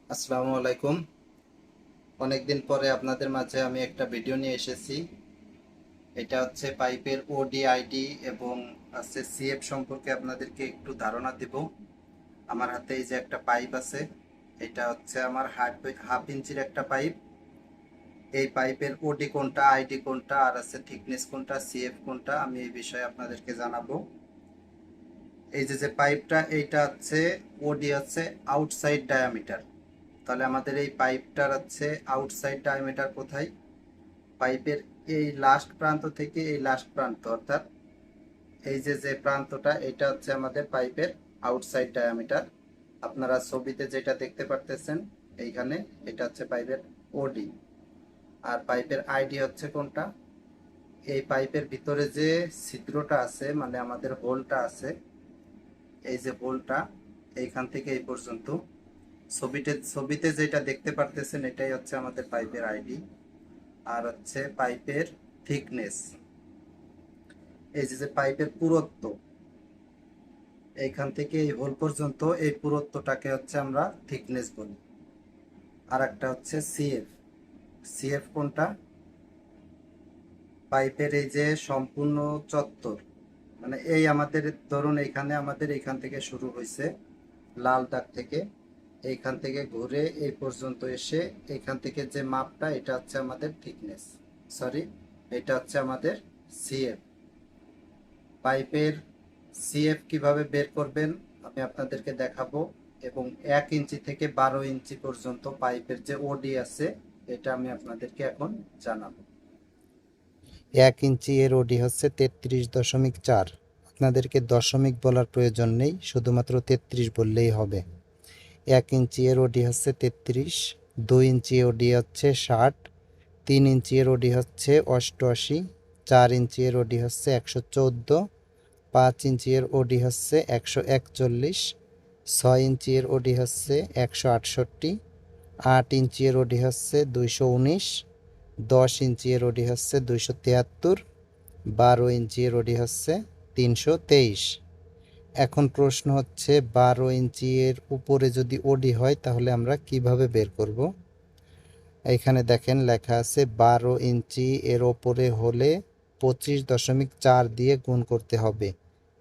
আসসালামু আলাইকুম। অনেকদিন পরে আপনাদের মাঝে আমি একটা ভিডিও নিয়ে এসেছি। এটা হচ্ছে পাইপের ওডি আইডি এবং আছে সিএফ সম্পর্কে আপনাদেরকে একটু ধারণা দেব। আমার হাতে এই যে একটা পাইপ আছে, এটা হচ্ছে আমার হাফ ইঞ্চির একটা পাইপ। এই পাইপের ওডি কোনটা, আইডি কোনটা, আর আছে থিকনেস কোনটা, সিএফ কোনটা, আমি এই বিষয়ে আপনাদেরকে জানাবো। এই যে পাইপটা, এইটা হচ্ছে ওডি হচ্ছে আউটসাইড ডায়ামিটার। তাহলে আমাদের এই পাইপটার হচ্ছে আউটসাইড ডায়ামিটার কোথায়? পাইপের এই লাস্ট প্রান্ত থেকে এই লাস্ট প্রান্ত, অর্থাৎ এই যে প্রান্তটা, এটা হচ্ছে আমাদের পাইপের আউটসাইড ডায়ামিটার। আপনারা ছবিতে যেটা দেখতে পারতেছেন এইখানে, এটা হচ্ছে পাইপের ওডি। আর পাইপের আইডি হচ্ছে কোনটা? এই পাইপের ভিতরে যে ছিদ্রটা আছে, মানে আমাদের হোলটা আছে, এই যে হোলটা, এইখান থেকে এই পর্যন্ত ছবিতে যেটা দেখতে পারতেছেন, এটাই হচ্ছে আমাদের পাইপের আইডি। আর হচ্ছে পাইপের থিকনেস, এই যে পাইপের পুরুত্ব, এইখান থেকে এই হোল পর্যন্ত এই পুরুত্বটাকে হচ্ছে আমরা থিকনেস বলি। আর একটা হচ্ছে সিএফ। সিএফ কোনটা? পাইপের এই যে সম্পূর্ণ চত্বর, মানে এই আমাদের ধরুন এইখানে আমাদের এইখান থেকে শুরু হয়েছে লাল দাগ থেকে, এইখান থেকে ঘুরে এই পর্যন্ত এসে এইখান থেকে যে মাপটা, এটা হচ্ছে আমাদের থিকনেস, সরি, এটা হচ্ছে আমাদের সিএফ। পাইপের সিএফ কিভাবে বের করবেন আমি আপনাদেরকে দেখাবো, এবং 1 ইঞ্চি থেকে 12 ইঞ্চি পর্যন্ত পাইপের যে ওডি আছে, এটা আমি আপনাদেরকে এখন জানাবো। 1 ইঞ্চি এর ওডি হচ্ছে 33.4। আপনাদেরকে দশমিক বলার প্রয়োজন নেই, শুধুমাত্র 33 বললেই হবে। 1 ইঞ্চি এর ওডি হচ্ছে 33, 2 ইঞ্চি ওডি হচ্ছে 60, 3 ইঞ্চি এর ওডি হচ্ছে 88, 4 ইঞ্চি এর ওডি হচ্ছে 114, 5 ইঞ্চি এর ওডি হচ্ছে 141, 6 ইঞ্চি এর ওডি হচ্ছে 168, 8 ইঞ্চি এর ওডি হচ্ছে 219, 10 ইঞ্চি এর ওডি হচ্ছে 273, 12 ইঞ্চি এর ওডি হচ্ছে 323। এখন প্রশ্ন হচ্ছে 12 ইঞ্চি এর উপরে যদি ওডি হয় তাহলে আমরা কিভাবে বের করব? এখানে দেখেন লেখা আছে 12 ইঞ্চি এর ওপরে হলে 25.4 দিয়ে গুণ করতে হবে,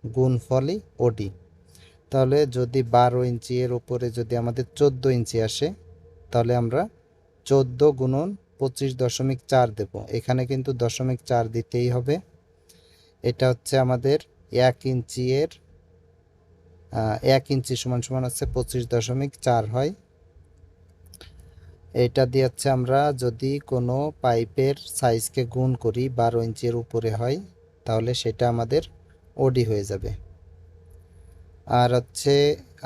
গুণফলই ওডি। তাহলে যদি 12 ইঞ্চি এর উপরে যদি আমাদের 14 ইঞ্চি আসে, তাহলে আমরা 14 গুণন 25.4 দেব। এখানে কিন্তু 0.4 দিতেই হবে। এটা হচ্ছে আমাদের 1 ইঞ্চি এর 1 ইঞ্চি সমান সমান হচ্ছে 25.4 হয়। এটা দিয়ে হচ্ছে আমরা যদি কোনো পাইপের সাইজকে গুণ করি 12 ইঞ্চির উপরে হয়, তাহলে সেটা আমাদের ওডি হয়ে যাবে। আর হচ্ছে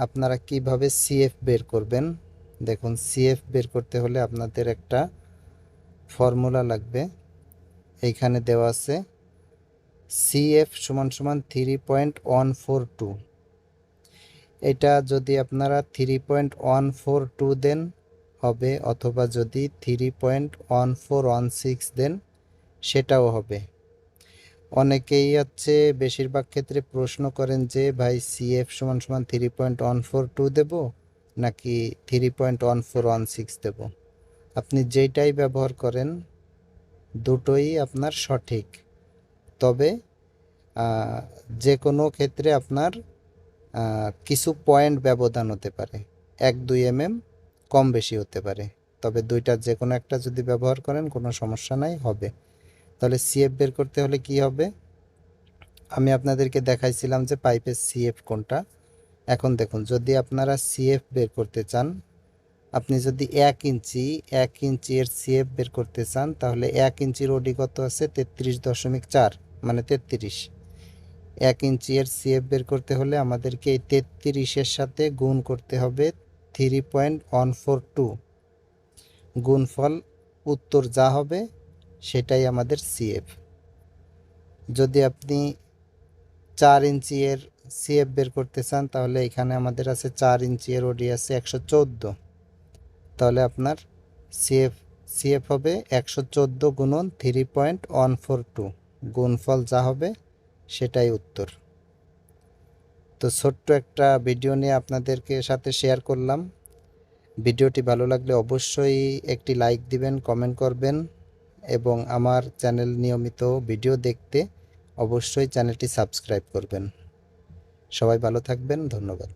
আপনারা কিভাবে সিএফ বের করবেন? দেখুন, সিএফ বের করতে হলে আপনাদের একটা ফর্মুলা লাগবে। এইখানে দেওয়া আছে সিএফ সমান সমান 3.142। এটা যদি আপনারা 3.142 দেন হবে, অথবা যদি 3.1416 দেন সেটাও হবে। অনেকেই হচ্ছে বেশিরভাগ ক্ষেত্রে প্রশ্ন করেন যে ভাই সিএফ সমান সমান 3.142 দেব নাকি 3.1416 দেব। আপনি যেইটাই ব্যবহার করেন দুটোই আপনার সঠিক, তবে যে কোনো ক্ষেত্রে আপনার কিছু পয়েন্ট ব্যবধান হতে পারে, 1-2 কম বেশি হতে পারে, তবে দুইটার যে কোনো একটা যদি ব্যবহার করেন কোনো সমস্যা নাই, হবে। তাহলে সিএফ বের করতে হলে কি হবে? আমি আপনাদেরকে দেখাইছিলাম যে পাইপের সিএফ কোনটা। এখন দেখুন, যদি আপনারা সিএফ বের করতে চান, আপনি যদি 1 ইঞ্চি এর সিএফ বের করতে চান, তাহলে 1 ইঞ্চির ওডি কত আছে? 33.4, মানে 33। 1 ইঞ্চি এর সিএফ বের করতে হলে আমাদেরকে এই 33-এর সাথে গুণ করতে হবে 3.142। গুণফল উত্তর যা হবে সেটাই আমাদের সিএফ। যদি আপনি 4 ইঞ্চি এর সিএফ বের করতে চান, তাহলে এখানে আমাদের আছে 4 ইঞ্চি এর ওডি আছে 114, তাহলে আপনার সিএফ সিএফ হবে 114 গুণন 3.142। গুণফল যা হবে সেটাই উত্তর। তো ছোট্ট একটা ভিডিও নিয়ে আপনাদেরকে সাথে শেয়ার করলাম। ভিডিওটি ভালো লাগলে অবশ্যই একটি লাইক দিবেন, কমেন্ট করবেন এবং আমার চ্যানেল নিয়মিত ভিডিও দেখতে অবশ্যই চ্যানেলটি সাবস্ক্রাইব করবেন। সবাই ভালো থাকবেন, ধন্যবাদ।